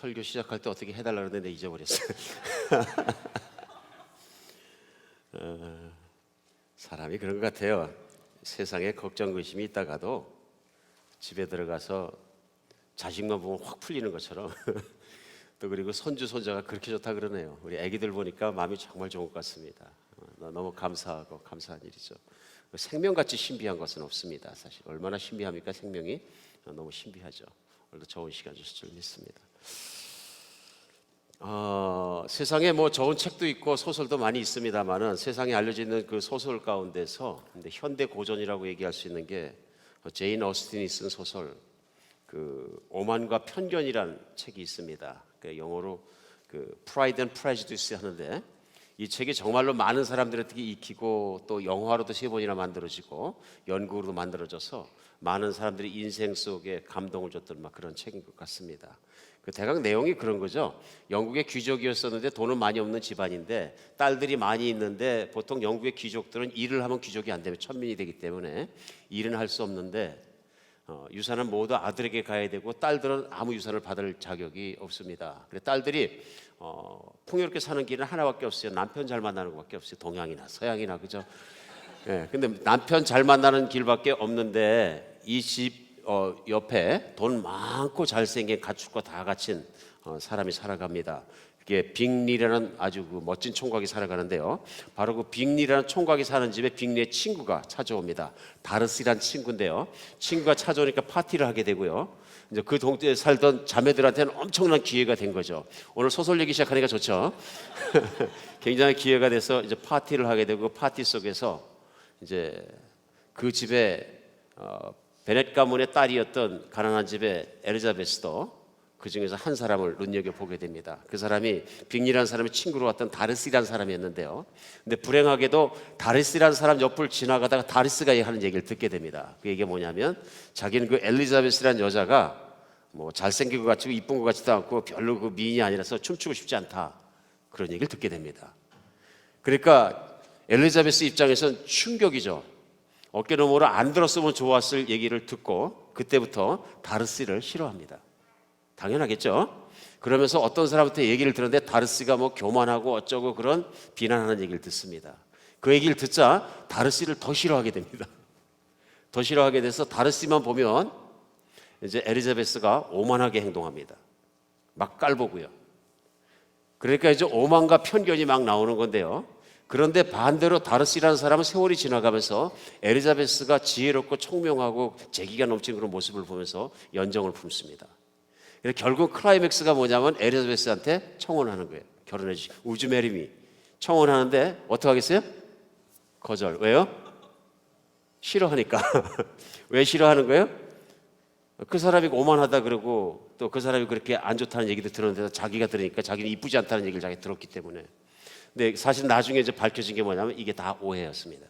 설교 시작할 때 어떻게 해달라 그랬는데 잊어버렸어요. 사람이 그런 것 같아요. 세상에 걱정 의심이 있다가도 집에 들어가서 자식만 보면 확 풀리는 것처럼 또 그리고 손주 손자가 그렇게 좋다 그러네요. 우리 아기들 보니까 마음이 정말 좋은 것 같습니다. 너무 감사하고 감사한 일이죠. 생명같이 신비한 것은 없습니다. 사실 얼마나 신비합니까? 생명이 너무 신비하죠. 오늘도 좋은 시간 주실 줄 믿습니다. 세상에 뭐 좋은 책도 있고 소설도 많이 있습니다만은 세상에 알려져 있는 그 소설 가운데서 근데 현대 고전이라고 얘기할 수 있는 게 제인 어스틴이 쓴 소설 그 오만과 편견이라는 책이 있습니다. 그 영어로 그 Pride and Prejudice 하는데 이 책이 정말로 많은 사람들한테 익히고 또 영화로도 3번이나 만들어지고 연극으로도 만들어져서 많은 사람들이 인생 속에 감동을 줬던 막 그런 책인 것 같습니다. 그 대강 내용이 그런 거죠. 영국의 귀족이었었는데 돈은 많이 없는 집안인데 딸들이 많이 있는데 보통 영국의 귀족들은 일을 하면 귀족이 안 되면 천민이 되기 때문에 일은 할 수 없는데 유산은 모두 아들에게 가야 되고 딸들은 아무 유산을 받을 자격이 없습니다. 그래서 딸들이 풍요롭게 사는 길은 하나밖에 없어요. 남편 잘 만나는 것밖에 없어요. 동양이나 서양이나 그죠? 예, 근데 남편 잘 만나는 길밖에 없는데 이 집 옆에 돈 많고 잘생긴 가축과 다 갖춘 사람이 살아갑니다. 그게 빅리라는 아주 그 멋진 총각이 살아가는데요. 바로 그 빅리라는 총각이 사는 집에 빅리의 친구가 찾아옵니다. 다르시라는 친구인데요. 친구가 찾아오니까 파티를 하게 되고요. 이제 그 동네에 살던 자매들한테는 엄청난 기회가 된 거죠. 오늘 소설 얘기 시작하니까 좋죠. 굉장히 기회가 돼서 이제 파티를 하게 되고 파티 속에서 이제 그 집에 베넷 가문의 딸이었던 가난한 집의 엘리자베스도 그 중에서 한 사람을 눈여겨보게 됩니다. 그 사람이 빅리라는 사람의 친구로 왔던 다리스라는 사람이었는데요. 근데 불행하게도 다리스라는 사람 옆을 지나가다가 다리스가 하는 얘기를 듣게 됩니다. 그 얘기가 뭐냐면 자기는 그 엘리자베스라는 여자가 뭐 잘생긴 것 같지고 이쁜 것 같지도 않고 별로 그 미인이 아니라서 춤추고 싶지 않다. 그런 얘기를 듣게 됩니다. 그러니까 엘리자베스 입장에서는 충격이죠. 어깨너머로 안 들었으면 좋았을 얘기를 듣고 그때부터 다르시를 싫어합니다. 당연하겠죠. 그러면서 어떤 사람한테 얘기를 들었는데 다르시가 뭐 교만하고 어쩌고 그런 비난하는 얘기를 듣습니다. 그 얘기를 듣자 다르시를 더 싫어하게 됩니다. 더 싫어하게 돼서 다르시만 보면 이제 엘리자베스가 오만하게 행동합니다. 막 깔보고요. 그러니까 이제 오만과 편견이 막 나오는 건데요. 그런데 반대로 다르시라는 사람은 세월이 지나가면서 엘리자베스가 지혜롭고 총명하고 재기가 넘치는 그런 모습을 보면서 연정을 품습니다. 결국 클라이맥스가 뭐냐면 엘리자베스한테 청혼하는 거예요. 결혼해 주시. Would you marry me? 청혼하는데 어떻게 하겠어요? 거절. 왜요? 싫어하니까. 왜 싫어하는 거예요? 그 사람이 오만하다 그러고 또 그 사람이 그렇게 안 좋다는 얘기도 들었는데 자기가 들으니까 자기는 이쁘지 않다는 얘기를 자기가 들었기 때문에. 근데 사실 나중에 이제 밝혀진 게 뭐냐면 이게 다 오해였습니다.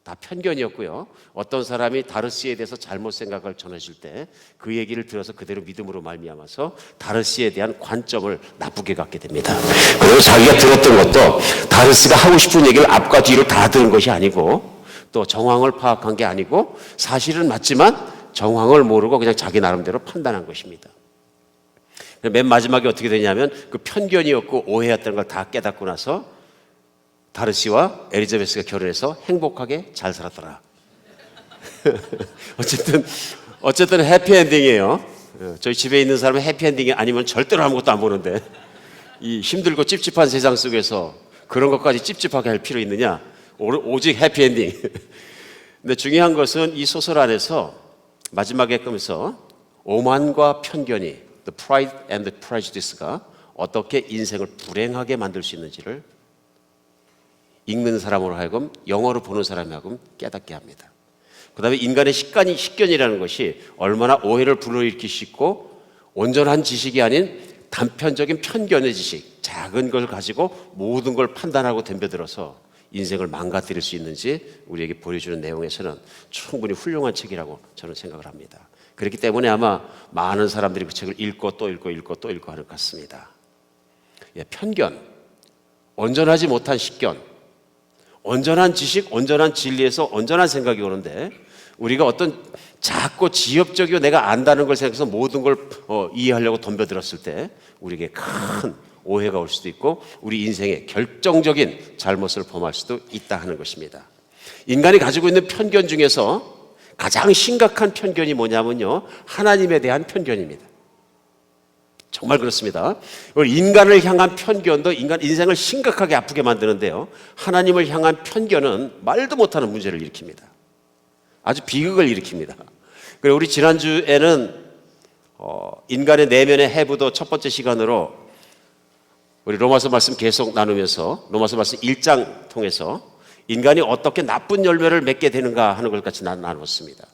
다 편견이었고요. 어떤 사람이 다르시에 대해서 잘못 생각을 전해줄 때 그 얘기를 들어서 그대로 믿음으로 말미암아서 다르시에 대한 관점을 나쁘게 갖게 됩니다. 그리고 자기가 들었던 것도 다르시가 하고 싶은 얘기를 앞과 뒤로 다 들은 것이 아니고 또 정황을 파악한 게 아니고 사실은 맞지만 정황을 모르고 그냥 자기 나름대로 판단한 것입니다. 맨 마지막에 어떻게 되냐면 그 편견이었고 오해였다는 걸 다 깨닫고 나서 다르시와 엘리자베스가 결혼해서 행복하게 잘 살았더라. 어쨌든 해피엔딩이에요. 저희 집에 있는 사람은 해피엔딩이 아니면 절대로 아무것도 안 보는데 이 힘들고 찝찝한 세상 속에서 그런 것까지 찝찝하게 할 필요 있느냐? 오직 해피엔딩. 근데 중요한 것은 이 소설 안에서 마지막에 보면서 오만과 편견이 The Pride and the Prejudice가 어떻게 인생을 불행하게 만들 수 있는지를 읽는 사람으로 하여금 영어로 보는 사람이 하여금 깨닫게 합니다. 그 다음에 인간의 식견이라는 것이 얼마나 오해를 불러일으키기 쉽고 온전한 지식이 아닌 단편적인 편견의 지식, 작은 걸 가지고 모든 걸 판단하고 덤벼들어서 인생을 망가뜨릴 수 있는지 우리에게 보여주는 내용에서는 충분히 훌륭한 책이라고 저는 생각을 합니다. 그렇기 때문에 아마 많은 사람들이 그 책을 읽고 또 읽고 읽고 또 읽고 하는 것 같습니다. 편견, 온전하지 못한 식견, 온전한 지식, 온전한 진리에서 온전한 생각이 오는데 우리가 어떤 작고 지엽적이고 내가 안다는 걸 생각해서 모든 걸 이해하려고 덤벼들었을 때 우리에게 큰 오해가 올 수도 있고 우리 인생에 결정적인 잘못을 범할 수도 있다 하는 것입니다. 인간이 가지고 있는 편견 중에서 가장 심각한 편견이 뭐냐면요, 하나님에 대한 편견입니다. 정말 그렇습니다. 인간을 향한 편견도 인간 인생을 심각하게 아프게 만드는데요, 하나님을 향한 편견은 말도 못하는 문제를 일으킵니다. 아주 비극을 일으킵니다. 그리고 우리 지난주에는 인간의 내면의 해부도 첫 번째 시간으로 우리 로마서 말씀 계속 나누면서 로마서 말씀 1장 통해서 인간이 어떻게 나쁜 열매를 맺게 되는가 하는 걸 같이 나눴습니다.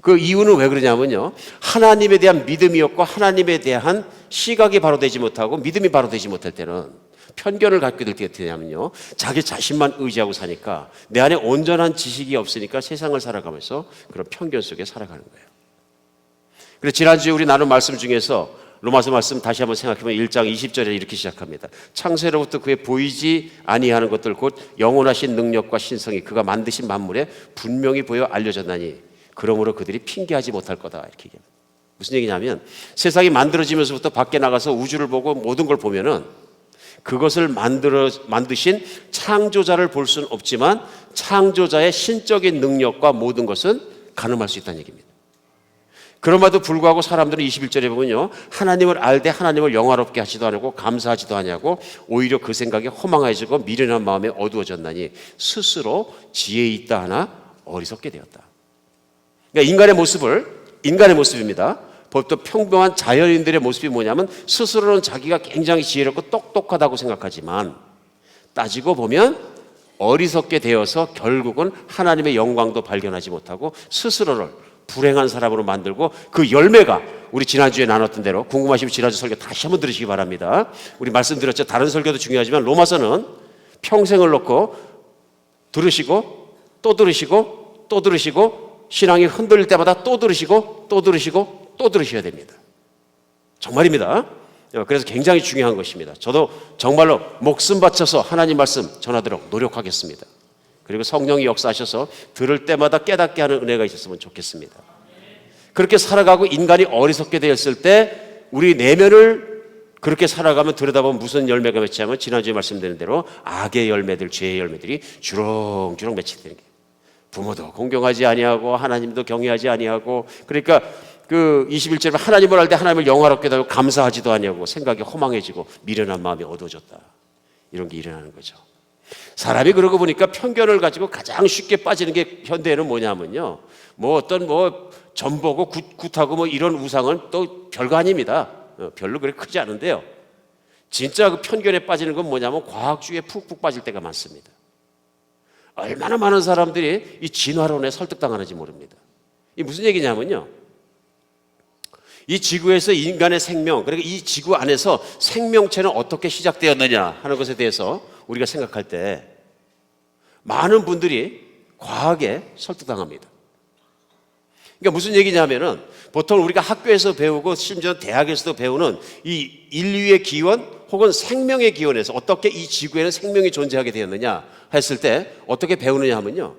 그 이유는 왜 그러냐면요, 하나님에 대한 믿음이었고 하나님에 대한 시각이 바로 되지 못하고 믿음이 바로 되지 못할 때는 편견을 갖게 될 때 어떻게 되냐면요, 자기 자신만 의지하고 사니까 내 안에 온전한 지식이 없으니까 세상을 살아가면서 그런 편견 속에 살아가는 거예요. 그래서 지난주에 우리 나눈 말씀 중에서 로마서 말씀 다시 한번 생각해보면 1장 20절에 이렇게 시작합니다. 창세로부터 그의 보이지 아니하는 것들 곧 영원하신 능력과 신성이 그가 만드신 만물에 분명히 보여 알려졌나니 그러므로 그들이 핑계하지 못할 거다, 이렇게 얘기합니다. 무슨 얘기냐면 세상이 만들어지면서부터 밖에 나가서 우주를 보고 모든 걸 보면은 그것을 만드신 창조자를 볼 수는 없지만 창조자의 신적인 능력과 모든 것은 가늠할 수 있다는 얘기입니다. 그럼에도 불구하고 사람들은 21절에 보면요, 하나님을 알되 하나님을 영화롭게 하지도 않고 감사하지도 않냐고 오히려 그 생각이 허망해지고 미련한 마음에 어두워졌나니 스스로 지혜 있다 하나 어리석게 되었다. 그러니까 인간의 모습입니다. 또 평범한 자연인들의 모습이 뭐냐면 스스로는 자기가 굉장히 지혜롭고 똑똑하다고 생각하지만 따지고 보면 어리석게 되어서 결국은 하나님의 영광도 발견하지 못하고 스스로를 불행한 사람으로 만들고 그 열매가 우리 지난주에 나눴던 대로, 궁금하시면 지난주 설교 다시 한번 들으시기 바랍니다. 우리 말씀드렸죠. 다른 설교도 중요하지만 로마서는 평생을 놓고 들으시고 또 들으시고 또 들으시고 신앙이 흔들릴 때마다 또 들으시고 또 들으시고 또 들으셔야 됩니다. 정말입니다. 그래서 굉장히 중요한 것입니다. 저도 정말로 목숨 바쳐서 하나님 말씀 전하도록 노력하겠습니다. 그리고 성령이 역사하셔서 들을 때마다 깨닫게 하는 은혜가 있었으면 좋겠습니다. 그렇게 살아가고 인간이 어리석게 되었을 때 우리 내면을 그렇게 살아가면 들여다보면 무슨 열매가 맺히냐면 지난주에 말씀드린 대로 악의 열매들, 죄의 열매들이 주렁주렁 맺히게 되는 거예요. 부모도 공경하지 아니하고 하나님도 경외하지 아니하고, 그러니까 그 21절에 하나님을 알되 하나님을 영화롭게 하고 감사하지도 아니하고 생각이 허망해지고 미련한 마음이 어두워졌다, 이런 게 일어나는 거죠. 사람이 그러고 보니까 편견을 가지고 가장 쉽게 빠지는 게 현대에는 뭐냐면요, 어떤 전보고 굿하고 이런 우상은 또 별거 아닙니다. 별로 그렇게 크지 않은데요, 진짜 그 편견에 빠지는 건 뭐냐면 과학주의에 푹푹 빠질 때가 많습니다. 얼마나 많은 사람들이 이 진화론에 설득당하는지 모릅니다. 이게 무슨 얘기냐면요, 이 지구에서 인간의 생명, 그러니까 이 지구 안에서 생명체는 어떻게 시작되었느냐 하는 것에 대해서 우리가 생각할 때 많은 분들이 과학에 설득당합니다. 그러니까 무슨 얘기냐면은 보통 우리가 학교에서 배우고 심지어 대학에서도 배우는 이 인류의 기원 혹은 생명의 기원에서 어떻게 이 지구에는 생명이 존재하게 되었느냐 했을 때 어떻게 배우느냐 하면요,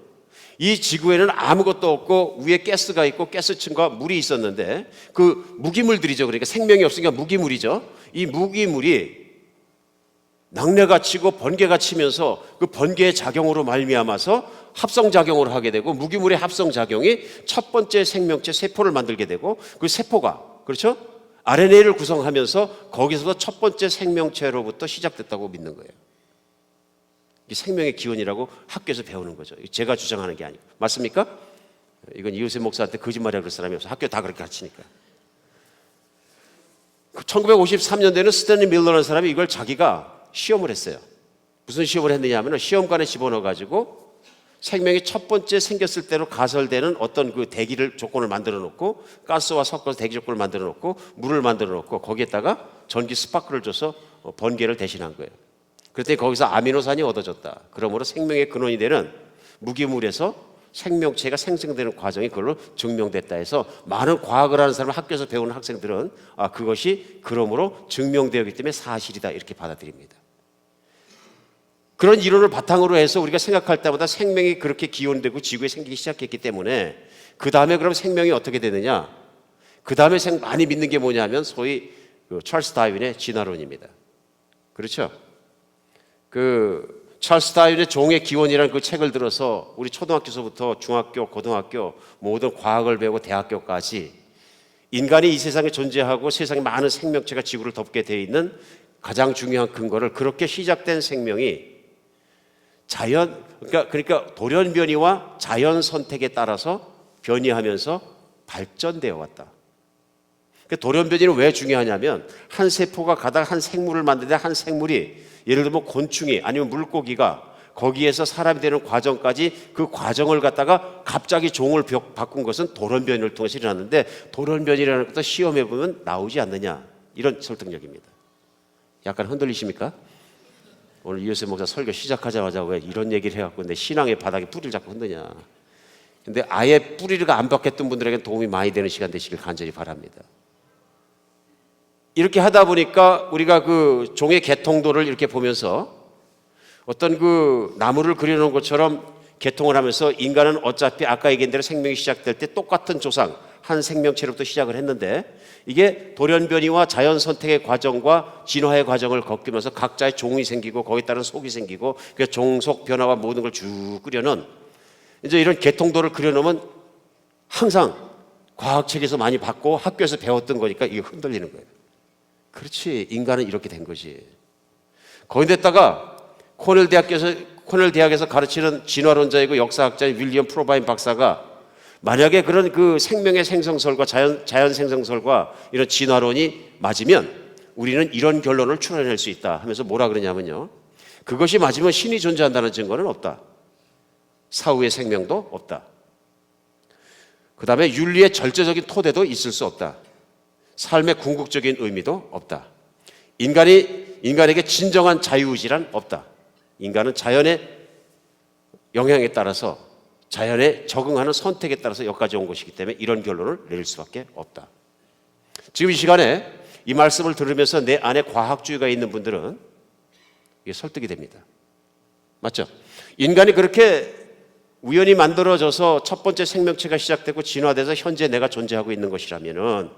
이 지구에는 아무것도 없고 위에 가스가 있고 가스층과 물이 있었는데 그 무기물들이죠. 그러니까 생명이 없으니까 무기물이죠. 이 무기물이 낙뢰가 치고 번개가 치면서 그 번개의 작용으로 말미암아서 합성작용을 하게 되고 무기물의 합성작용이 첫 번째 생명체 세포를 만들게 되고 그 세포가, 그렇죠? RNA를 구성하면서 거기서도 첫 번째 생명체로부터 시작됐다고 믿는 거예요. 이게 생명의 기원이라고 학교에서 배우는 거죠. 제가 주장하는 게 아니고. 맞습니까? 이건 이웃의 목사한테 거짓말이라고 그럴 사람이 없어. 학교 다 그렇게 가르치니까. 1953년대에는 스탠리 밀러라는 사람이 이걸 자기가 시험을 했어요. 무슨 시험을 했느냐 하면 시험관에 집어넣어가지고 생명이 첫 번째 생겼을 때로 가설되는 어떤 그 대기를 조건을 만들어 놓고 가스와 섞어서 대기 조건을 만들어 놓고 물을 만들어 놓고 거기에다가 전기 스파크를 줘서 번개를 대신한 거예요. 그랬더니 거기서 아미노산이 얻어졌다. 그러므로 생명의 근원이 되는 무기물에서 생명체가 생성되는 과정이 그걸로 증명됐다 해서 많은 과학을 하는 사람, 학교에서 배우는 학생들은 그것이 그러므로 증명되었기 때문에 사실이다 이렇게 받아들입니다. 그런 이론을 바탕으로 해서 우리가 생각할 때마다 생명이 그렇게 기원되고 지구에 생기기 시작했기 때문에 그 다음에 그럼 생명이 어떻게 되느냐? 그 다음에 많이 믿는 게 뭐냐면 소위 찰스 다윈의 진화론입니다. 그렇죠? 찰스 다윈의 종의 기원이라는 그 책을 들어서 우리 초등학교서부터 중학교, 고등학교 모든 과학을 배우고 대학교까지 인간이 이 세상에 존재하고 세상에 많은 생명체가 지구를 덮게 되어 있는 가장 중요한 근거를 그렇게 시작된 생명이 그러니까 돌연변이와 자연 선택에 따라서 변이하면서 발전되어 왔다. 돌연변이는 왜 중요하냐면 한 세포가 가다가 한 생물을 만드는데 한 생물이 예를 들면 곤충이 아니면 물고기가 거기에서 사람이 되는 과정까지 그 과정을 갖다가 갑자기 종을 바꾼 것은 돌연변이를 통해서 일어났는데 돌연변이라는 것도 시험해 보면 나오지 않느냐 이런 설득력입니다. 약간 흔들리십니까? 오늘 이효세 목사 설교 시작하자마자 왜 이런 얘기를 해갖고 내 신앙의 바닥에 뿌리를 자꾸 흔드냐. 근데 아예 뿌리를 안 박혔던 분들에게 도움이 많이 되는 시간 되시길 간절히 바랍니다. 이렇게 하다 보니까 우리가 그 종의 개통도를 이렇게 보면서 어떤 그 나무를 그려놓은 것처럼 개통을 하면서 인간은 어차피 아까 얘기한 대로 생명이 시작될 때 똑같은 조상 한 생명체로부터 시작을 했는데 이게 돌연변이와 자연 선택의 과정과 진화의 과정을 겪으면서 각자의 종이 생기고 거기에 따른 속이 생기고 그 종속 변화와 모든 걸 쭉 그려놓은 이제 이런 개통도를 그려놓으면 항상 과학책에서 많이 봤고 학교에서 배웠던 거니까 이게 흔들리는 거예요. 그렇지, 인간은 이렇게 된 거지. 거기에다가 코넬 대학에서 가르치는 진화론자이고 역사학자인 윌리엄 프로바인 박사가 만약에 그런 그 생명의 생성설과 자연 생성설과 이런 진화론이 맞으면 우리는 이런 결론을 추론할 수 있다 하면서 뭐라 그러냐면요, 그것이 맞으면 신이 존재한다는 증거는 없다. 사후의 생명도 없다. 그 다음에 윤리의 절대적인 토대도 있을 수 없다. 삶의 궁극적인 의미도 없다. 인간에게 진정한 자유의지란 없다. 인간은 자연의 영향에 따라서 자연에 적응하는 선택에 따라서 여기까지 온 것이기 때문에 이런 결론을 내릴 수밖에 없다. 지금 이 시간에 이 말씀을 들으면서 내 안에 과학주의가 있는 분들은 이게 설득이 됩니다. 맞죠? 인간이 그렇게 우연히 만들어져서 첫 번째 생명체가 시작되고 진화돼서 현재 내가 존재하고 있는 것이라면은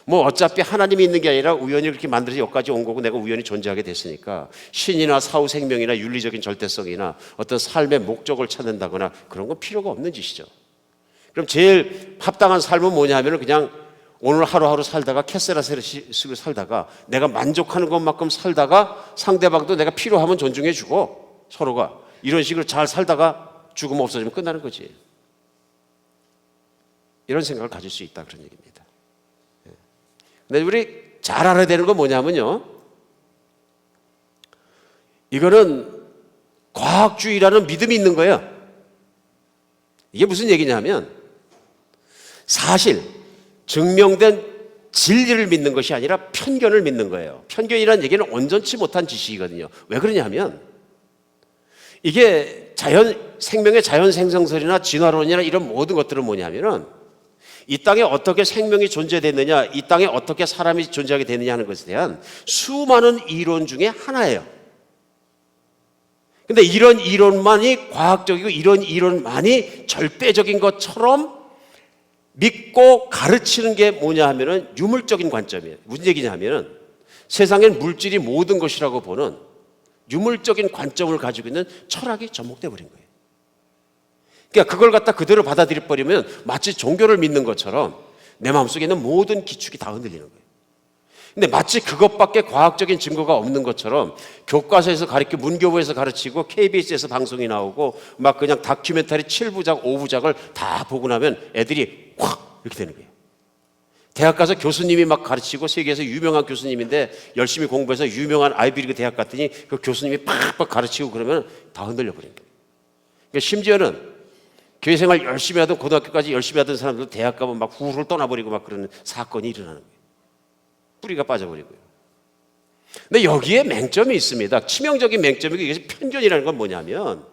뭐 어차피 하나님이 있는 게 아니라 우연히 그렇게 만들어서 여기까지 온 거고 내가 우연히 존재하게 됐으니까 신이나 사후 생명이나 윤리적인 절대성이나 어떤 삶의 목적을 찾는다거나 그런 건 필요가 없는 짓이죠. 그럼 제일 합당한 삶은 뭐냐 하면 그냥 오늘 하루하루 살다가 캐세라세르식으로 살다가 내가 만족하는 것만큼 살다가 상대방도 내가 필요하면 존중해 주고 서로가 이런 식으로 잘 살다가 죽음 없어지면 끝나는 거지. 이런 생각을 가질 수 있다 그런 얘기입니다. 근데 우리 잘 알아야 되는 건 뭐냐면요, 이거는 과학주의라는 믿음이 있는 거예요. 이게 무슨 얘기냐면 사실 증명된 진리를 믿는 것이 아니라 편견을 믿는 거예요. 편견이라는 얘기는 온전치 못한 지식이거든요. 왜 그러냐면 이게 생명의 자연 생성설이나 진화론이나 이런 모든 것들은 뭐냐면은 이 땅에 어떻게 생명이 존재됐느냐, 이 땅에 어떻게 사람이 존재하게 되느냐 하는 것에 대한 수많은 이론 중에 하나예요. 근데 이런 이론만이 과학적이고 이런 이론만이 절대적인 것처럼 믿고 가르치는 게 뭐냐 하면은 유물적인 관점이에요. 무슨 얘기냐 하면은 세상엔 물질이 모든 것이라고 보는 유물적인 관점을 가지고 있는 철학이 접목돼 버린 거예요. 그러니까 그걸 갖다 그대로 받아들여 버리면 마치 종교를 믿는 것처럼 내 마음속에 있는 모든 기축이 다 흔들리는 거예요. 근데 마치 그것밖에 과학적인 증거가 없는 것처럼 교과서에서 가르치고 문교부에서 가르치고 KBS에서 방송이 나오고 막 그냥 다큐멘터리 7부작 5부작을 다 보고 나면 애들이 확 이렇게 되는 거예요. 대학 가서 교수님이 막 가르치고 세계에서 유명한 교수님인데 열심히 공부해서 유명한 아이비리그 대학 갔더니 그 교수님이 팍팍 가르치고 그러면 다 흔들려 버린 거예요. 그러니까 심지어는 교회 생활 열심히 하던 고등학교까지 열심히 하던 사람들 대학 가면 막 후를 떠나버리고 막 그러는 사건이 일어나는 거예요. 뿌리가 빠져버리고요. 근데 여기에 맹점이 있습니다. 치명적인 맹점이고 이게 편견이라는 건 뭐냐면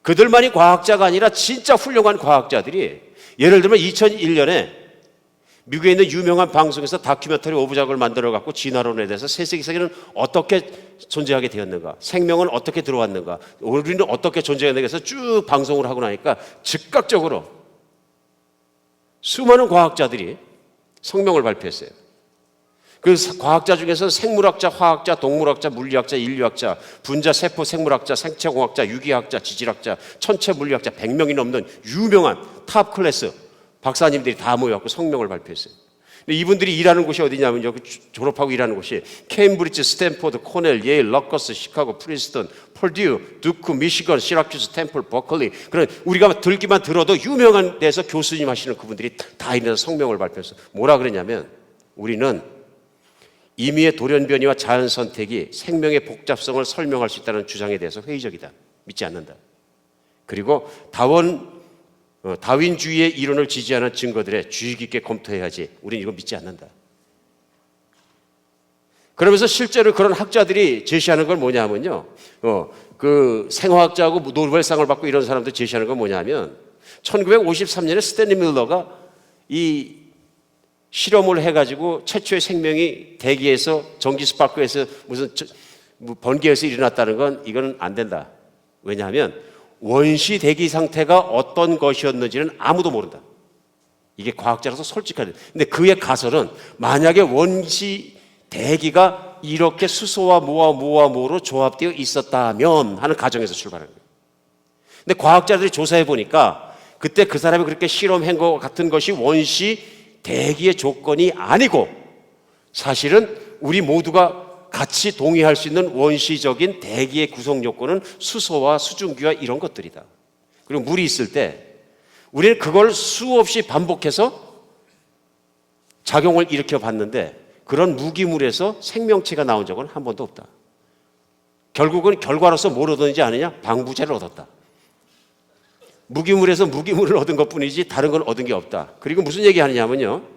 그들만이 과학자가 아니라 진짜 훌륭한 과학자들이 예를 들면 2001년에 미국에 있는 유명한 방송에서 다큐멘터리 5부작을 만들어 갖고 진화론에 대해서 세계에는 어떻게 존재하게 되었는가, 생명은 어떻게 들어왔는가, 우리는 어떻게 존재했는가 해서 쭉 방송을 하고 나니까 즉각적으로 수많은 과학자들이 성명을 발표했어요. 그 과학자 중에서 생물학자, 화학자, 동물학자, 물리학자, 인류학자, 분자, 세포, 생물학자, 생체공학자, 유기학자, 지질학자, 천체 물리학자 100명이 넘는 유명한 탑 클래스 박사님들이 다 모여갖고 성명을 발표했어요. 근데 이분들이 일하는 곳이 어디냐면요. 졸업하고 일하는 곳이 케임브리지, 스탠포드, 코넬, 예일, 러커스, 시카고, 프린스턴, 펄듀, 두크, 미시건, 시라큐스, 템플, 버클리. 그런 우리가 들기만 들어도 유명한 데서 교수님 하시는 그분들이 다 일어나서 성명을 발표했어요. 뭐라 그러냐면 우리는 임의의 돌연변이와 자연 선택이 생명의 복잡성을 설명할 수 있다는 주장에 대해서 회의적이다. 믿지 않는다. 그리고 다윈주의의 이론을 지지하는 증거들에 주의 깊게 검토해야지. 우리는 이거 믿지 않는다. 그러면서 실제로 그런 학자들이 제시하는 건 뭐냐면요. 그 생화학자하고 노벨상을 받고 이런 사람들 제시하는 건 뭐냐면 1953년에 스탠리 밀러가 이 실험을 해가지고 최초의 생명이 대기에서 전기 스파크에서 무슨 번개에서 일어났다는 건 이건 안 된다. 왜냐하면 원시 대기 상태가 어떤 것이었는지는 아무도 모른다. 이게 과학자라서 솔직하다. 근데 그의 가설은 만약에 원시 대기가 이렇게 수소와 모로 조합되어 있었다면 하는 가정에서 출발하는 거예요. 근데 과학자들이 조사해 보니까 그때 그 사람이 그렇게 실험한 것 같은 것이 원시 대기의 조건이 아니고 사실은 우리 모두가 같이 동의할 수 있는 원시적인 대기의 구성 요건은 수소와 수증기와 이런 것들이다. 그리고 물이 있을 때 우리는 그걸 수없이 반복해서 작용을 일으켜 봤는데 그런 무기물에서 생명체가 나온 적은 한 번도 없다. 결국은 결과로서 뭘 얻었는지 아느냐? 방부제를 얻었다. 무기물에서 무기물을 얻은 것뿐이지 다른 건 얻은 게 없다. 그리고 무슨 얘기하느냐면요,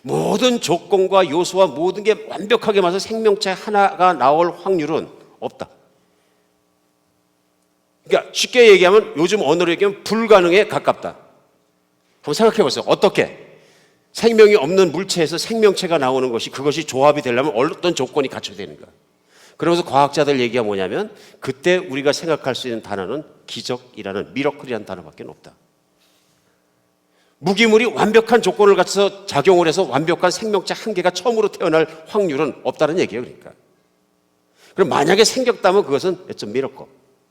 모든 조건과 요소와 모든 게 완벽하게 맞아서 생명체 하나가 나올 확률은 없다. 그러니까 쉽게 얘기하면 요즘 언어로 얘기하면 불가능에 가깝다. 한번 생각해 보세요. 어떻게 생명이 없는 물체에서 생명체가 나오는 것이 그것이 조합이 되려면 어떤 조건이 갖춰야 되는가. 그러면서 과학자들 얘기가 뭐냐면 그때 우리가 생각할 수 있는 단어는 기적이라는 미러클이라는 단어밖에 없다. 무기물이 완벽한 조건을 갖춰서 작용을 해서 완벽한 생명체 한 개가 처음으로 태어날 확률은 없다는 얘기예요. 그러니까 그럼 만약에 생겼다면 그것은 미러클.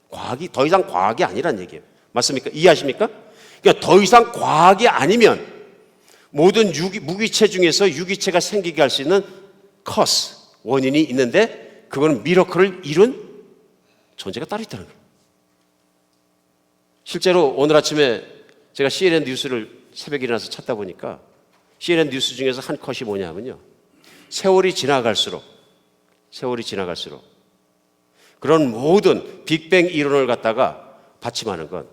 과학이 더 이상 과학이 아니란 얘기예요. 맞습니까? 이해하십니까? 그러니까 더 이상 과학이 아니면 모든 무기체 중에서 유기체가 생기게 할 수 있는 커스, 원인이 있는데 그거는 미러클을 이룬 존재가 따로 있다는 거예요. 실제로 오늘 아침에 제가 CNN 뉴스를 새벽에 일어나서 찾다 보니까 CNN 뉴스 중에서 한 컷이 뭐냐면요, 세월이 지나갈수록 그런 모든 빅뱅 이론을 갖다가 받침하는 건,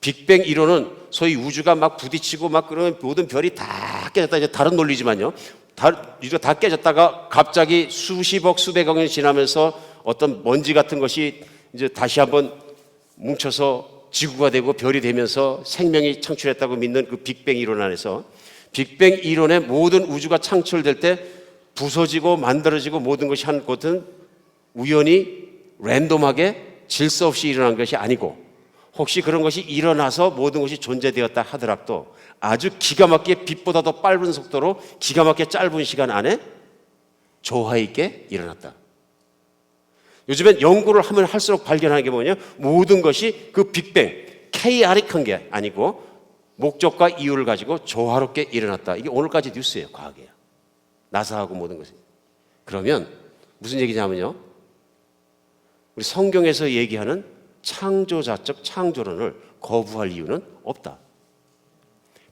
빅뱅 이론은 소위 우주가 막 부딪히고 막 그러면 모든 별이 다 깨졌다. 이제 다른 논리지만요. 우주가 다 깨졌다가 갑자기 수십억, 수백억 년이 지나면서 어떤 먼지 같은 것이 이제 다시 한번 뭉쳐서 지구가 되고 별이 되면서 생명이 창출했다고 믿는 그 빅뱅 이론 안에서 빅뱅 이론의 모든 우주가 창출될 때 부서지고 만들어지고 모든 것이 한 것은 우연히 랜덤하게 질서 없이 일어난 것이 아니고, 혹시 그런 것이 일어나서 모든 것이 존재되었다 하더라도 아주 기가 막히게 빛보다 더 빠른 속도로 기가 막히게 짧은 시간 안에 조화 있게 일어났다. 요즘엔 연구를 하면 할수록 발견하는 게 뭐냐, 모든 것이 그 빅뱅, 케이아릭한 게 아니고 목적과 이유를 가지고 조화롭게 일어났다. 이게 오늘까지 뉴스예요. 과학이에요. 나사하고 모든 것이. 그러면 무슨 얘기냐면요, 우리 성경에서 얘기하는 창조자적 창조론을 거부할 이유는 없다.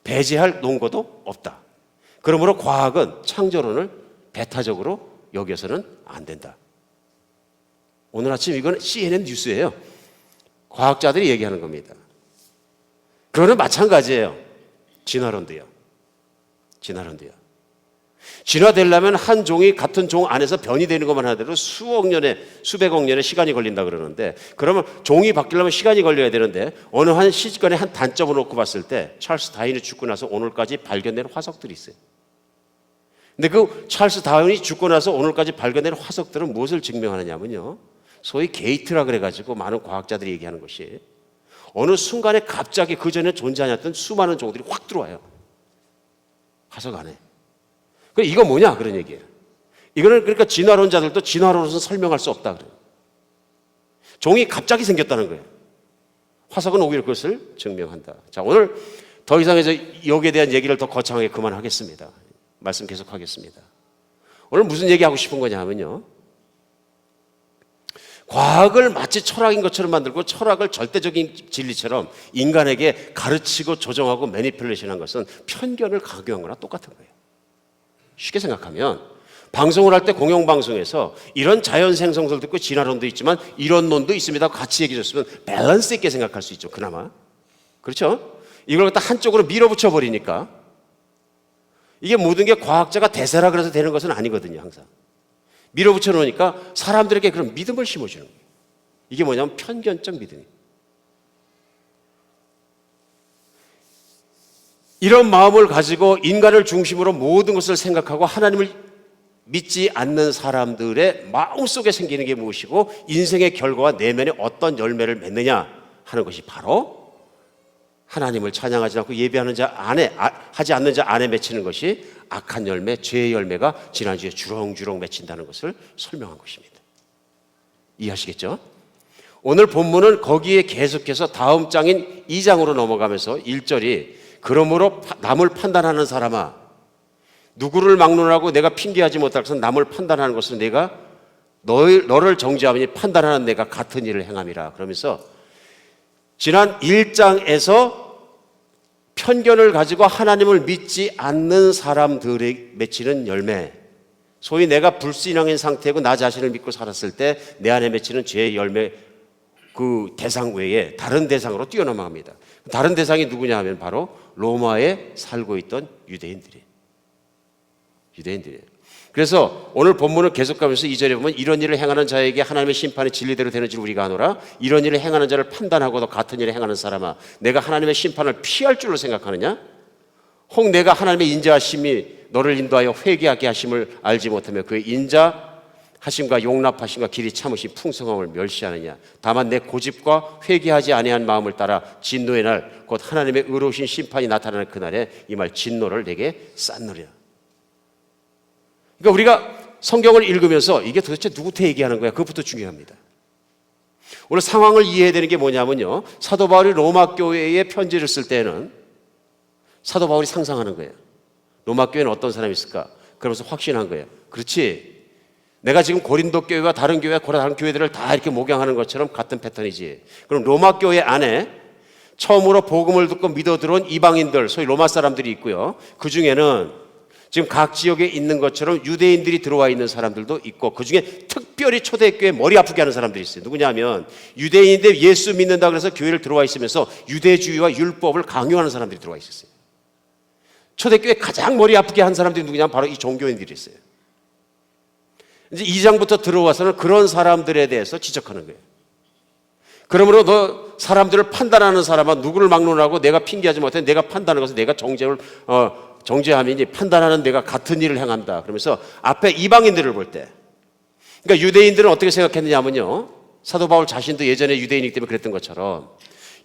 배제할 논거도 없다. 그러므로 과학은 창조론을 배타적으로 여겨서는 안 된다. 오늘 아침 이건 CNN 뉴스예요. 과학자들이 얘기하는 겁니다. 그거는 마찬가지예요. 진화론도요. 진화되려면 한 종이 같은 종 안에서 변이 되는 것만 하더라도 수억 년에, 수백억 년의 시간이 걸린다 그러는데, 그러면 종이 바뀌려면 시간이 걸려야 되는데 어느 한 시간에 한 단점을 놓고 봤을 때 찰스 다윈이 죽고 나서 오늘까지 발견된 화석들이 있어요. 근데 그 찰스 다윈이 죽고 나서 오늘까지 발견된 화석들은 무엇을 증명하느냐면요, 소위 게이트라 그래가지고 많은 과학자들이 얘기하는 것이 어느 순간에 갑자기 그전에 존재하지 않던 수많은 종들이 확 들어와요. 화석 안에. 이거 뭐냐 그런 얘기예요. 이거는 그러니까 진화론자들도 진화론으로서 설명할 수 없다 그래요. 종이 갑자기 생겼다는 거예요. 화석은 오히려 그것을 증명한다. 자, 오늘 더 이상 여기에 대한 얘기를 더 거창하게 그만하겠습니다. 말씀 계속하겠습니다. 오늘 무슨 얘기하고 싶은 거냐 하면요, 과학을 마치 철학인 것처럼 만들고 철학을 절대적인 진리처럼 인간에게 가르치고 조정하고 매니플레이션한 것은 편견을 강요한 거나 똑같은 거예요. 쉽게 생각하면 방송을 할 때 공영방송에서 이런 자연생성설도 있고 진화론도 있지만 이론론도 있습니다. 같이 얘기해 줬으면 밸런스 있게 생각할 수 있죠. 그나마. 그렇죠? 이걸 갖다 한쪽으로 밀어붙여 버리니까 이게 모든 게 과학자가 대세라 그래서 되는 것은 아니거든요. 항상. 밀어붙여 놓으니까 사람들에게 그런 믿음을 심어주는 거예요. 이게 뭐냐면 편견적 믿음이에요. 이런 마음을 가지고 인간을 중심으로 모든 것을 생각하고 하나님을 믿지 않는 사람들의 마음속에 생기는 게 무엇이고 인생의 결과와 내면에 어떤 열매를 맺느냐 하는 것이 바로 하나님을 찬양하지 않고 예배하는 자 안에 하지 않는 자 안에 맺히는 것이 악한 열매, 죄의 열매가 지난주에 주렁주렁 맺힌다는 것을 설명한 것입니다. 이해하시겠죠? 오늘 본문은 거기에 계속해서 다음 장인 2장으로 넘어가면서 1절이 그러므로 남을 판단하는 사람아, 누구를 막론하고 내가 핑계하지 못할 것은 남을 판단하는 것은 내가 너를 정죄하니 판단하는 내가 같은 일을 행함이라. 그러면서 지난 1장에서 편견을 가지고 하나님을 믿지 않는 사람들이 맺히는 열매, 소위 내가 불신앙인 상태고 나 자신을 믿고 살았을 때 내 안에 맺히는 죄의 열매, 그 대상 외에 다른 대상으로 뛰어넘어갑니다. 다른 대상이 누구냐 하면 바로 로마에 살고 있던 유대인들이에요. 그래서 오늘 본문을 계속 가면서 2절에 보면 이런 일을 행하는 자에게 하나님의 심판이 진리대로 되는 줄 우리가 아노라. 이런 일을 행하는 자를 판단하고도 같은 일을 행하는 사람아, 내가 하나님의 심판을 피할 줄로 생각하느냐? 혹 내가 하나님의 인자하심이 너를 인도하여 회개하게 하심을 알지 못하며 그의 인자하심과 용납하심과 길이 참으심 풍성함을 멸시하느냐? 다만 내 고집과 회개하지 아니한 마음을 따라 진노의 날 곧 하나님의 의로우신 심판이 나타나는 그날에 이 말 진노를 내게 쌓느리라. 그러니까 우리가 성경을 읽으면서 이게 도대체 누구한테 얘기하는 거야? 그것부터 중요합니다. 오늘 상황을 이해해야 되는 게 뭐냐면요, 사도 바울이 로마 교회에 편지를 쓸 때는 사도 바울이 상상하는 거예요. 로마 교회는 어떤 사람이 있을까? 그러면서 확신한 거예요. 그렇지, 내가 지금 고린도 교회와 다른 교회와 다른 교회들을 다 이렇게 목양하는 것처럼 같은 패턴이지. 그럼 로마 교회 안에 처음으로 복음을 듣고 믿어 들어온 이방인들, 소위 로마 사람들이 있고요. 그 중에는 지금 각 지역에 있는 것처럼 유대인들이 들어와 있는 사람들도 있고, 그 중에 특별히 초대교회 머리 아프게 하는 사람들이 있어요. 누구냐면 유대인인데 예수 믿는다 그래서 교회를 들어와 있으면서 유대주의와 율법을 강요하는 사람들이 들어와 있었어요. 초대교회 가장 머리 아프게 한 사람들이 누구냐면 바로 이 종교인들이 있어요. 이제 2장부터 들어와서는 그런 사람들에 대해서 지적하는 거예요. 그러므로 너 사람들을 판단하는 사람은 누구를 막론하고 내가 핑계하지 못해 내가 판단하는 것은 내가 정죄함이니 판단하는 내가 같은 일을 행한다. 그러면서 앞에 이방인들을 볼 때, 그러니까 유대인들은 어떻게 생각했느냐면요, 사도 바울 자신도 예전에 유대인이기 때문에 그랬던 것처럼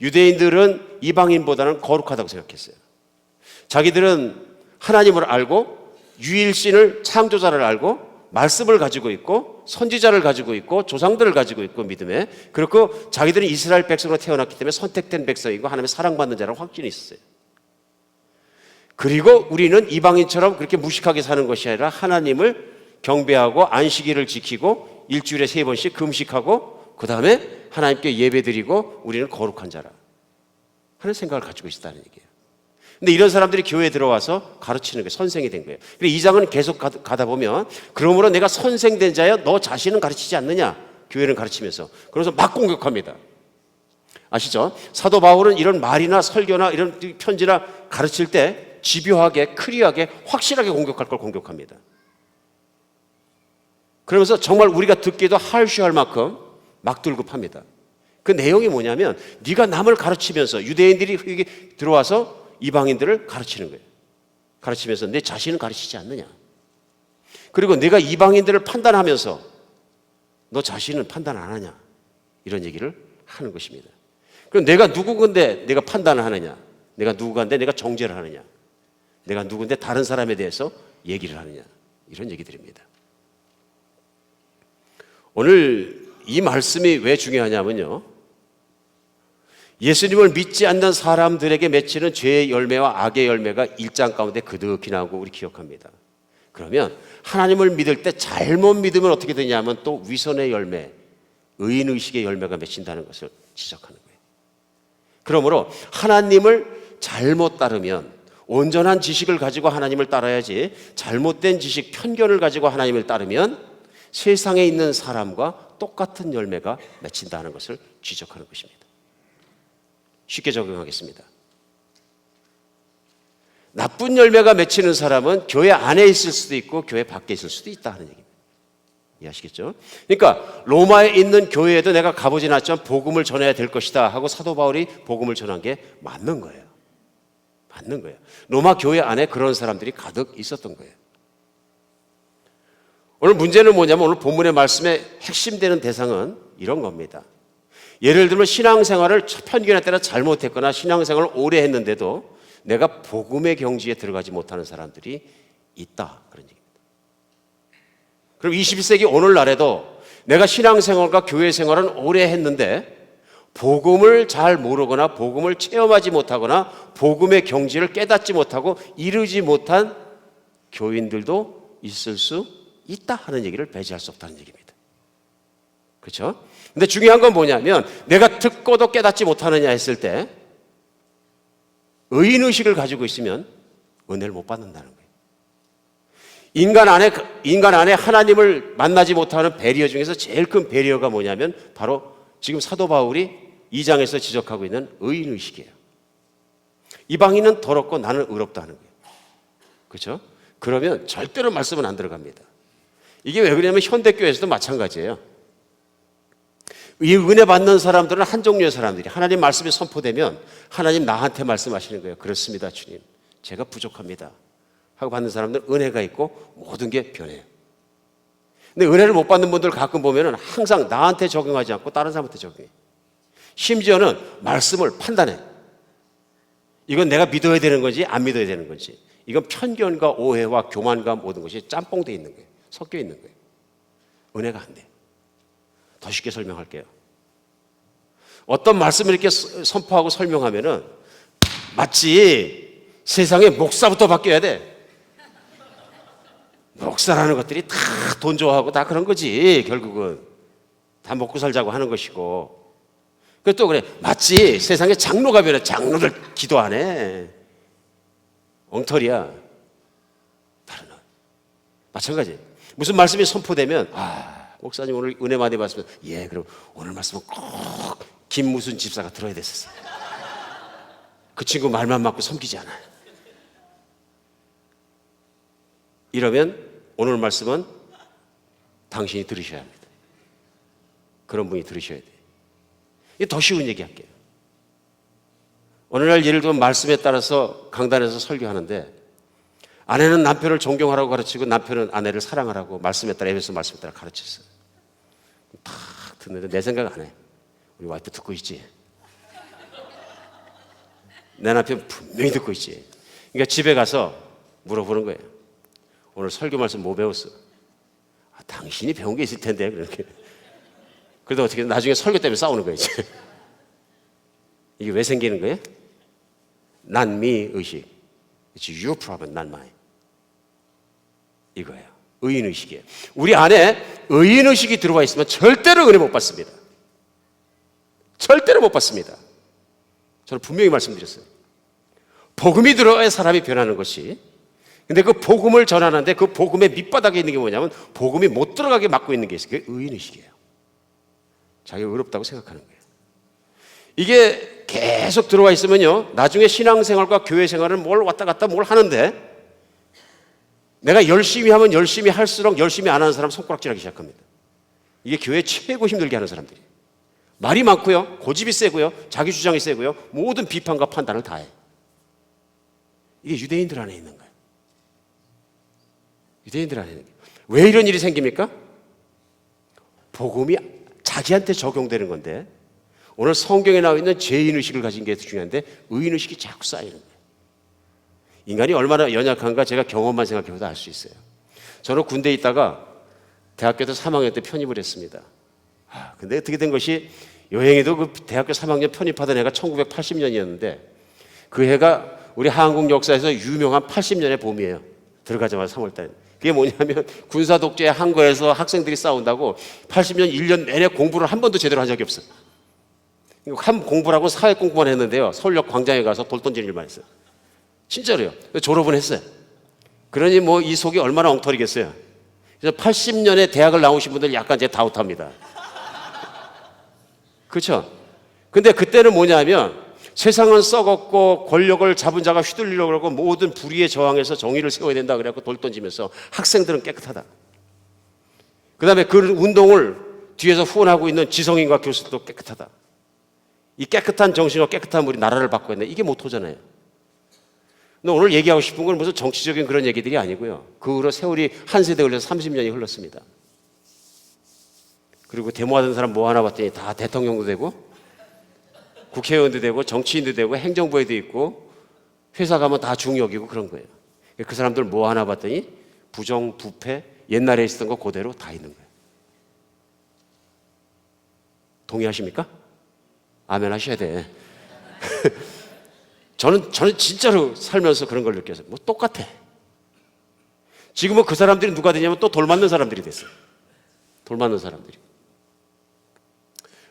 유대인들은 이방인보다는 거룩하다고 생각했어요. 자기들은 하나님을 알고 유일신을, 창조자를 알고 말씀을 가지고 있고 선지자를 가지고 있고 조상들을 가지고 있고 믿음에, 그렇고 자기들은 이스라엘 백성으로 태어났기 때문에 선택된 백성이고 하나님의 사랑받는 자라는 확신이 있었어요. 그리고 우리는 이방인처럼 그렇게 무식하게 사는 것이 아니라 하나님을 경배하고 안식일을 지키고 일주일에 3번씩 금식하고 그 다음에 하나님께 예배드리고 우리는 거룩한 자라 하는 생각을 가지고 있었다는 얘기예요. 근데 이런 사람들이 교회에 들어와서 가르치는 게 선생이 된 거예요. 그래서 이 장은 계속 가다 보면 그러므로 내가 선생된 자여 너 자신은 가르치지 않느냐, 교회는 가르치면서, 그래서 막 공격합니다. 아시죠? 사도 바울은 이런 말이나 설교나 이런 편지나 가르칠 때 집요하게, 클리어하게, 확실하게 공격할 걸 공격합니다. 그러면서 정말 우리가 듣기도 할시할 만큼 막 들고 팝니다. 그 내용이 뭐냐면 네가 남을 가르치면서, 유대인들이 들어와서 이방인들을 가르치는 거예요. 가르치면서 내 자신은 가르치지 않느냐. 그리고 내가 이방인들을 판단하면서 너 자신은 판단 안 하냐. 이런 얘기를 하는 것입니다. 그럼 내가 누구건데 내가 판단을 하느냐? 내가 누구건데 내가 정죄를 하느냐? 내가 누군데 다른 사람에 대해서 얘기를 하느냐? 이런 얘기들입니다. 오늘 이 말씀이 왜 중요하냐면요, 예수님을 믿지 않는 사람들에게 맺히는 죄의 열매와 악의 열매가 1장 가운데 그득히 나오고 우리 기억합니다. 그러면 하나님을 믿을 때 잘못 믿으면 어떻게 되냐면 또 위선의 열매, 의인의식의 열매가 맺힌다는 것을 지적하는 거예요. 그러므로 하나님을 잘못 따르면, 온전한 지식을 가지고 하나님을 따라야지 잘못된 지식, 편견을 가지고 하나님을 따르면 세상에 있는 사람과 똑같은 열매가 맺힌다는 것을 지적하는 것입니다. 쉽게 적용하겠습니다. 나쁜 열매가 맺히는 사람은 교회 안에 있을 수도 있고 교회 밖에 있을 수도 있다 하는 얘기입니다. 이해하시겠죠? 그러니까 로마에 있는 교회에도 내가 가보진 않지만 복음을 전해야 될 것이다 하고 사도 바울이 복음을 전한 게 맞는 거예요. 맞는 거예요. 로마 교회 안에 그런 사람들이 가득 있었던 거예요. 오늘 문제는 뭐냐면 오늘 본문의 말씀의 핵심되는 대상은 이런 겁니다. 예를 들면 신앙생활을 편견에 따라 잘못했거나 신앙생활을 오래 했는데도 내가 복음의 경지에 들어가지 못하는 사람들이 있다, 그런 얘기입니다. 그럼 21세기 오늘날에도 내가 신앙생활과 교회생활은 오래 했는데 복음을 잘 모르거나 복음을 체험하지 못하거나 복음의 경지를 깨닫지 못하고 이루지 못한 교인들도 있을 수 있다 하는 얘기를 배제할 수 없다는 얘기입니다. 그렇죠? 근데 중요한 건 뭐냐면 내가 듣고도 깨닫지 못하느냐 했을 때 의인의식을 가지고 있으면 은혜를 못 받는다는 거예요. 인간 안에 하나님을 만나지 못하는 배리어 중에서 제일 큰 배리어가 뭐냐면 바로 지금 사도 바울이 2장에서 지적하고 있는 의인의식이에요. 이방인은 더럽고 나는 의롭다 하는 거예요. 그렇죠? 그러면 절대로 말씀은 안 들어갑니다. 이게 왜 그러냐면 현대교회에서도 마찬가지예요. 이 은혜 받는 사람들은 한 종류의 사람들이 하나님 말씀이 선포되면 하나님 나한테 말씀하시는 거예요. 그렇습니다, 주님. 제가 부족합니다. 하고 받는 사람들은 은혜가 있고 모든 게 변해요. 근데 은혜를 못 받는 분들 가끔 보면은 항상 나한테 적용하지 않고 다른 사람한테 적용해요. 심지어는 말씀을 판단해. 이건 내가 믿어야 되는 건지 안 믿어야 되는 건지. 이건 편견과 오해와 교만과 모든 것이 짬뽕되어 있는 거예요. 섞여 있는 거예요. 은혜가 안 돼요. 더 쉽게 설명할게요. 어떤 말씀을 이렇게 선포하고 설명하면은 마치 세상에 목사부터 바뀌어야 돼. 목사라는 것들이 다 돈 좋아하고 다 그런 거지. 결국은 다 먹고 살자고 하는 것이고. 또 그래, 마치 세상에 장로가 변해. 장로들 기도 안 해. 엉터리야. 다른 마찬가지. 무슨 말씀이 선포되면 목사님 오늘 은혜 많이 받으면 예, 그럼 오늘 말씀은 꼭 김무순 집사가 들어야 됐었어요. 그 친구 말만 맞고 섬기지 않아요. 이러면 오늘 말씀은 당신이 들으셔야 합니다. 그런 분이 들으셔야 돼요. 이게 더 쉬운 얘기 할게요. 오늘날 예를 들면 말씀에 따라서 강단에서 설교하는데 아내는 남편을 존경하라고 가르치고 남편은 아내를 사랑하라고 말씀에 따라 에베소 말씀에 따라 가르쳤어요. 탁 듣는데 내 생각 안 해. 우리 와이프 듣고 있지? 내 남편 분명히 듣고 있지? 그러니까 집에 가서 물어보는 거예요. 오늘 설교 말씀 뭐 배웠어? 당신이 배운 게 있을 텐데. 그렇게. 그래도 어떻게 나중에 설교 때문에 싸우는 거예요. 이게 왜 생기는 거예요? 난 me 의식. It's your problem, not mine. 이거예요. 의인의식이에요. 우리 안에 의인의식이 들어와 있으면 절대로 은혜 못 받습니다. 절대로 못 받습니다. 저는 분명히 말씀드렸어요. 복음이 들어야 사람이 변하는 것이. 근데 그 복음을 전하는데 그 복음의 밑바닥에 있는 게 뭐냐면 복음이 못 들어가게 막고 있는 게 있어요. 그게 의인의식이에요. 자기가 의롭다고 생각하는 거예요. 이게 계속 들어와 있으면요, 나중에 신앙생활과 교회생활은 뭘 왔다 갔다 뭘 하는데 내가 열심히 하면 열심히 할수록 열심히 안 하는 사람 손가락질하기 시작합니다. 이게 교회 최고 힘들게 하는 사람들이. 말이 많고요, 고집이 세고요, 자기 주장이 세고요, 모든 비판과 판단을 다 해. 이게 유대인들 안에 있는 거예요. 유대인들 안에 있는 거예요. 왜 이런 일이 생깁니까? 복음이 자기한테 적용되는 건데 오늘 성경에 나와 있는 죄인의식을 가진 게 중요한데 의인의식이 자꾸 쌓이는 거예요. 인간이 얼마나 연약한가 제가 경험만 생각해봐도 알 수 있어요. 저는 군대에 있다가 대학교 때 3학년 때 편입을 했습니다. 근데 어떻게 된 것이 여행에도 그 대학교 3학년 편입하던 해가 1980년이었는데 그 해가 우리 한국 역사에서 유명한 80년의 봄이에요. 들어가자마자 3월달. 그게 뭐냐면 군사 독재 한 거에서 학생들이 싸운다고 80년 1년 내내 공부를 한 번도 제대로 한 적이 없어요. 한 공부를 하고 사회 공부만 했는데요. 서울역 광장에 가서 돌 던지는 일만 했어요. 진짜로요. 졸업은 했어요. 그러니 뭐 이 속이 얼마나 엉터리겠어요. 그래서 80년에 대학을 나오신 분들 약간 이제 다웃합니다. 그렇죠? 근데 그때는 뭐냐면 세상은 썩었고 권력을 잡은 자가 휘둘리려고 그러고 모든 불의에 저항해서 정의를 세워야 된다 그래갖고 돌 던지면서 학생들은 깨끗하다. 그 다음에 그 운동을 뒤에서 후원하고 있는 지성인과 교수도 깨끗하다. 이 깨끗한 정신과 깨끗한 우리 나라를 바꿔야 된다. 이게 모토잖아요. 근데 오늘 얘기하고 싶은 건 무슨 정치적인 그런 얘기들이 아니고요. 그 후로 세월이 한 세대 흘러서 30년이 흘렀습니다. 그리고 데모하던 사람 뭐 하나 봤더니 다 대통령도 되고 국회의원도 되고 정치인도 되고 행정부에도 있고 회사 가면 다 중역이고 그런 거예요. 그 사람들 뭐 하나 봤더니 부정, 부패, 옛날에 있었던 거 그대로 다 있는 거예요. 동의하십니까? 아멘 하셔야 돼. 저는 진짜로 살면서 그런 걸 느꼈어요. 뭐 똑같아. 지금은 그 사람들이 누가 되냐면 또 돌 맞는 사람들이 됐어요. 돌 맞는 사람들이.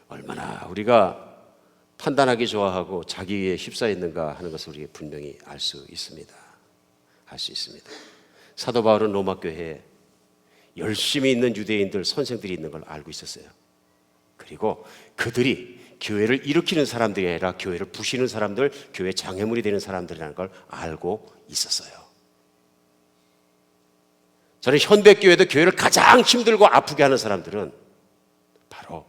얼마나 우리가 판단하기 좋아하고 자기에 휩싸였는가 하는 것을 우리가 분명히 알 수 있습니다. 알 수 있습니다. 사도 바울은 로마 교회에 열심히 있는 유대인들, 선생들이 있는 걸 알고 있었어요. 그리고 그들이 교회를 일으키는 사람들이 아니라 교회를 부시는 사람들, 교회 장애물이 되는 사람들이라는 걸 알고 있었어요. 저는 현대교회도 교회를 가장 힘들고 아프게 하는 사람들은 바로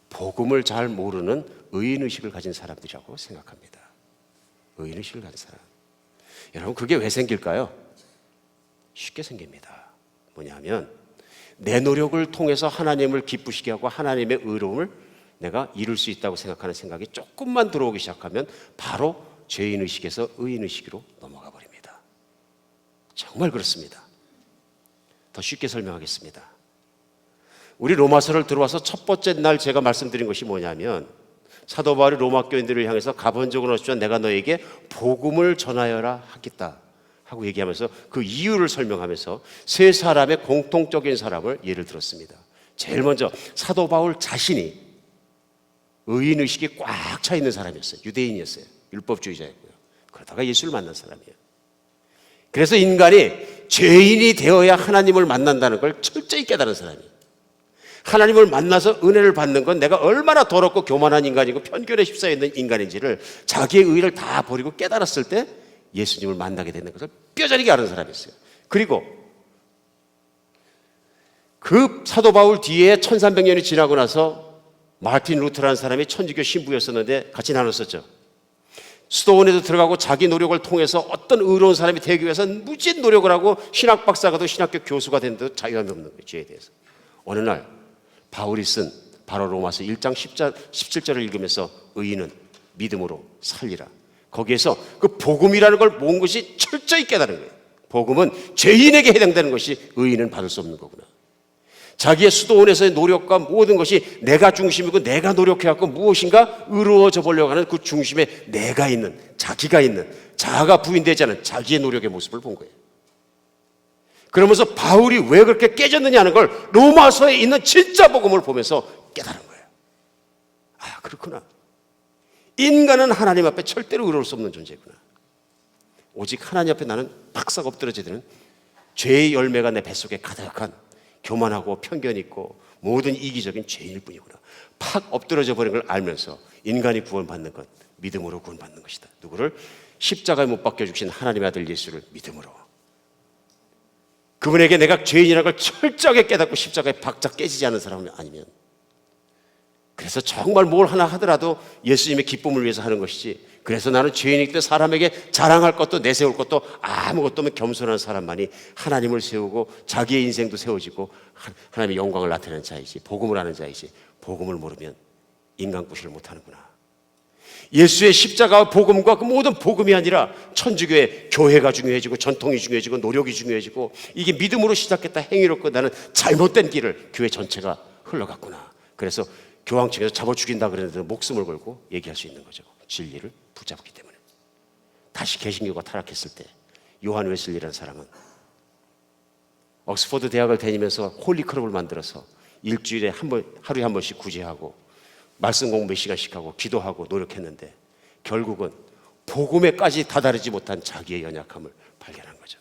복음을 잘 모르는 의인의식을 가진 사람들이라고 생각합니다. 의인의식을 가진 사람. 여러분 그게 왜 생길까요? 쉽게 생깁니다. 뭐냐면 내 노력을 통해서 하나님을 기쁘시게 하고 하나님의 의로움을 내가 이룰 수 있다고 생각하는 생각이 조금만 들어오기 시작하면 바로 죄인의식에서 의인의식으로 넘어가 버립니다. 정말 그렇습니다. 더 쉽게 설명하겠습니다. 우리 로마서를 들어와서 첫 번째 날 제가 말씀드린 것이 뭐냐면 사도 바울이 로마 교인들을 향해서 가본적으로 하시면 내가 너에게 복음을 전하여라 하겠다 하고 얘기하면서 그 이유를 설명하면서 세 사람의 공통적인 사람을 예를 들었습니다. 제일 먼저 사도 바울 자신이 의인의식이 꽉 차 있는 사람이었어요. 유대인이었어요. 율법주의자였고요. 그러다가 예수를 만난 사람이에요. 그래서 인간이 죄인이 되어야 하나님을 만난다는 걸 철저히 깨달은 사람이에요. 하나님을 만나서 은혜를 받는 건 내가 얼마나 더럽고 교만한 인간이고 편견에 휩싸여 있는 인간인지를 자기의 의의를 다 버리고 깨달았을 때 예수님을 만나게 되는 것을 뼈저리게 아는 사람이었어요. 그리고 그 사도 바울 뒤에 1300년이 지나고 나서 마르틴 루터라는 사람이 천주교 신부였었는데 같이 나눴었죠. 수도원에도 들어가고 자기 노력을 통해서 어떤 의로운 사람이 되기 위해서 무진 노력을 하고 신학 박사가 도 신학교 교수가 된 데도 자유함이 없는 거예요. 죄에 대해서. 어느 날 바울이 쓴 바로 로마서 1장 17절을 읽으면서 의인은 믿음으로 살리라. 거기에서 그 복음이라는 걸 모은 것이 철저히 깨달은 거예요. 복음은 죄인에게 해당되는 것이 의인은 받을 수 없는 거구나. 자기의 수도원에서의 노력과 모든 것이 내가 중심이고 내가 노력해갖고 무엇인가 의로워져 보려고 하는 그 중심에 내가 있는, 자기가 있는, 자아가 부인되지 않은 자기의 노력의 모습을 본 거예요. 그러면서 바울이 왜 그렇게 깨졌느냐 하는 걸 로마서에 있는 진짜 복음을 보면서 깨달은 거예요. 아, 그렇구나. 인간은 하나님 앞에 절대로 의로울 수 없는 존재구나. 오직 하나님 앞에 나는 박사가 엎드려져야 되는 죄의 열매가 내 뱃속에 가득한 교만하고 편견 있고 모든 이기적인 죄인일 뿐이구나. 팍 엎드려져 버린 걸 알면서 인간이 구원받는 건 믿음으로 구원받는 것이다. 누구를? 십자가에 못 박혀 주신 하나님의 아들 예수를 믿음으로. 그분에게 내가 죄인이라는 걸 철저하게 깨닫고 십자가에 박자 깨지지 않은 사람이 아니면, 그래서 정말 뭘 하나 하더라도 예수님의 기쁨을 위해서 하는 것이지, 그래서 나는 죄인이기 때문에 사람에게 자랑할 것도 내세울 것도 아무것도 없는 겸손한 사람만이 하나님을 세우고 자기의 인생도 세워지고 하나님의 영광을 나타내는 자이지, 복음을 아는 자이지, 복음을 모르면 인간 구실을 못하는구나. 예수의 십자가와 복음과 그 모든 복음이 아니라 천주교의 교회가 중요해지고 전통이 중요해지고 노력이 중요해지고 이게 믿음으로 시작했다 행위로 끝나는 잘못된 길을 교회 전체가 흘러갔구나. 그래서 교황청에서 잡아 죽인다 그랬는데 목숨을 걸고 얘기할 수 있는 거죠. 진리를 붙잡기 때문에. 다시 개신교가 타락했을 때 요한 웨슬리라는 사람은 옥스퍼드 대학을 다니면서 홀리클럽을 만들어서 일주일에 하루에 한 번씩 구제하고 말씀 공부 몇 시간씩 하고 기도하고 노력했는데 결국은 복음에까지 다다르지 못한 자기의 연약함을 발견한 거죠.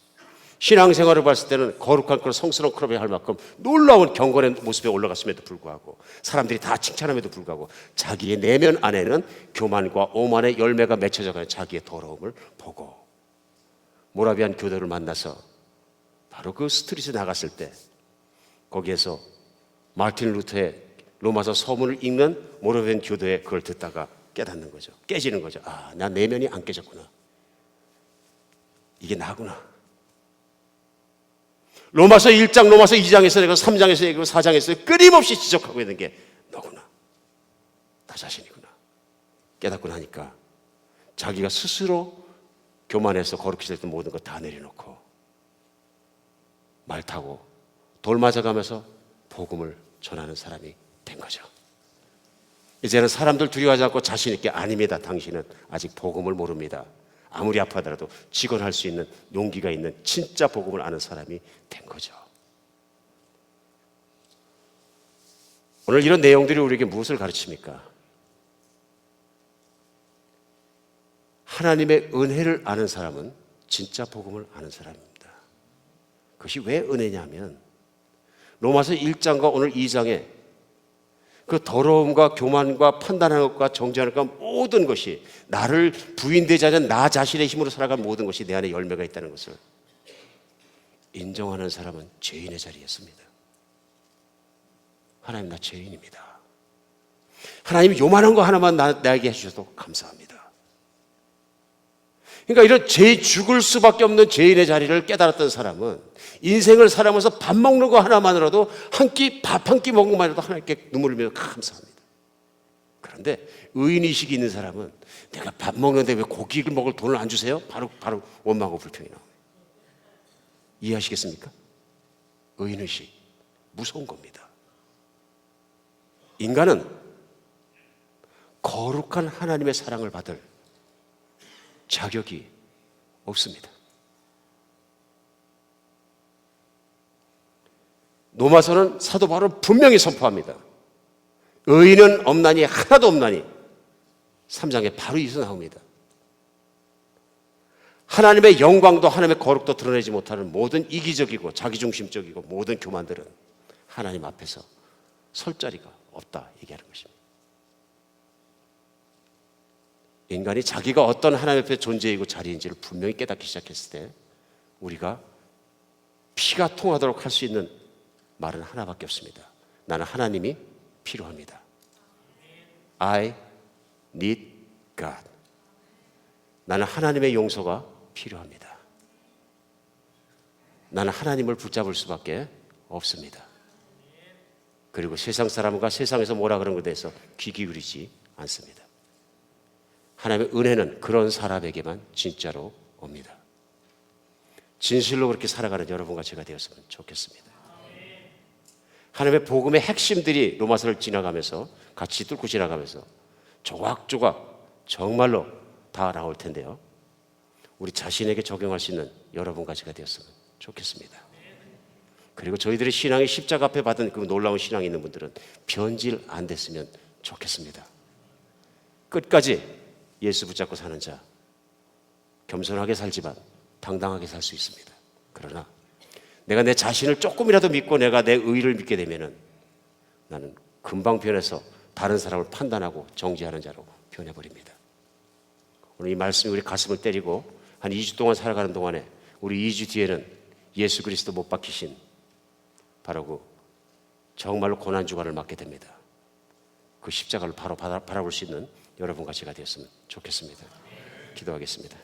신앙생활을 봤을 때는 거룩한 그런 성스러운 클럽에 할 만큼 놀라운 경건의 모습에 올라갔음에도 불구하고 사람들이 다 칭찬함에도 불구하고 자기의 내면 안에는 교만과 오만의 열매가 맺혀져가는 자기의 더러움을 보고 모라비안 교도를 만나서 바로 그 스트릿에 나갔을 때 거기에서 마르틴 루터의 로마서 서문을 읽는 모라비안 교도의 그걸 듣다가 깨닫는 거죠. 깨지는 거죠. 아, 나 내면이 안 깨졌구나. 이게 나구나. 로마서 1장, 로마서 2장에서 내가 3장에서 얘기하고 4장에서 끊임없이 지적하고 있는 게 너구나. 나 자신이구나. 깨닫고 나니까 자기가 스스로 교만해서 거룩히 됐던 모든 것 다 내려놓고 말 타고 돌 맞아가면서 복음을 전하는 사람이 된 거죠. 이제는 사람들 두려워하지 않고 자신 있게 아닙니다. 당신은 아직 복음을 모릅니다. 아무리 아파하더라도 직언할 수 있는 용기가 있는 진짜 복음을 아는 사람이 된 거죠. 오늘 이런 내용들이 우리에게 무엇을 가르칩니까? 하나님의 은혜를 아는 사람은 진짜 복음을 아는 사람입니다. 그것이 왜 은혜냐면 로마서 1장과 오늘 2장에 그 더러움과 교만과 판단하는 것과 정죄하는 것 모든 것이 나를 부인되지 않은 나 자신의 힘으로 살아간 모든 것이 내 안에 열매가 있다는 것을 인정하는 사람은 죄인의 자리에 있습니다. 하나님, 나 죄인입니다. 하나님, 요만한 거 하나만 나에게 해주셔도 감사합니다. 그러니까 이런 죽을 수밖에 없는 죄인의 자리를 깨달았던 사람은 인생을 살아가면서 밥 먹는 거 하나만으로도 밥 한 끼 먹는 것만으로도 하나님께 눈물을 흘리며 감사합니다. 그런데 의인의식이 있는 사람은 내가 밥 먹는데 왜 고기를 먹을 돈을 안 주세요? 바로 원망하고 불평이 나옵니다. 이해하시겠습니까? 의인의식 무서운 겁니다. 인간은 거룩한 하나님의 사랑을 받을 자격이 없습니다. 로마서는 사도 바울은 분명히 선포합니다. 의인은 없나니 하나도 없나니 3장에 바로 이어서 나옵니다. 하나님의 영광도 하나님의 거룩도 드러내지 못하는 모든 이기적이고 자기중심적이고 모든 교만들은 하나님 앞에서 설 자리가 없다 얘기하는 것입니다. 인간이 자기가 어떤 하나님 앞에 존재이고 자리인지를 분명히 깨닫기 시작했을 때 우리가 피가 통하도록 할 수 있는 말은 하나밖에 없습니다. 나는 하나님이 필요합니다. I need God. 나는 하나님의 용서가 필요합니다. 나는 하나님을 붙잡을 수밖에 없습니다. 그리고 세상 사람과 세상에서 뭐라 그런 것에 대해서 귀 기울이지 않습니다. 하나님의 은혜는 그런 사람에게만 진짜로 옵니다. 진실로 그렇게 살아가는 여러분과 제가 되었으면 좋겠습니다. 하나님의 복음의 핵심들이 로마서를 지나가면서 같이 뚫고 지나가면서 조각조각 정말로 다 나올 텐데요. 우리 자신에게 적용할 수 있는 여러분과 제가 되었으면 좋겠습니다. 그리고 저희들의 신앙이 십자가 앞에 받은 그 놀라운 신앙이 있는 분들은 변질 안 됐으면 좋겠습니다. 끝까지 예수 붙잡고 사는 자, 겸손하게 살지만 당당하게 살 수 있습니다. 그러나 내가 내 자신을 조금이라도 믿고 내가 내 의의를 믿게 되면은 나는 금방 변해서 다른 사람을 판단하고 정죄하는 자로 변해버립니다. 오늘 이 말씀이 우리 가슴을 때리고 한 2주 동안 살아가는 동안에 우리 2주 뒤에는 예수 그리스도 못 박히신 바로 그 정말로 고난주간을 맞게 됩니다. 그 십자가를 바로 바라볼 수 있는 여러분과 제가 되었으면 좋겠습니다. 기도하겠습니다.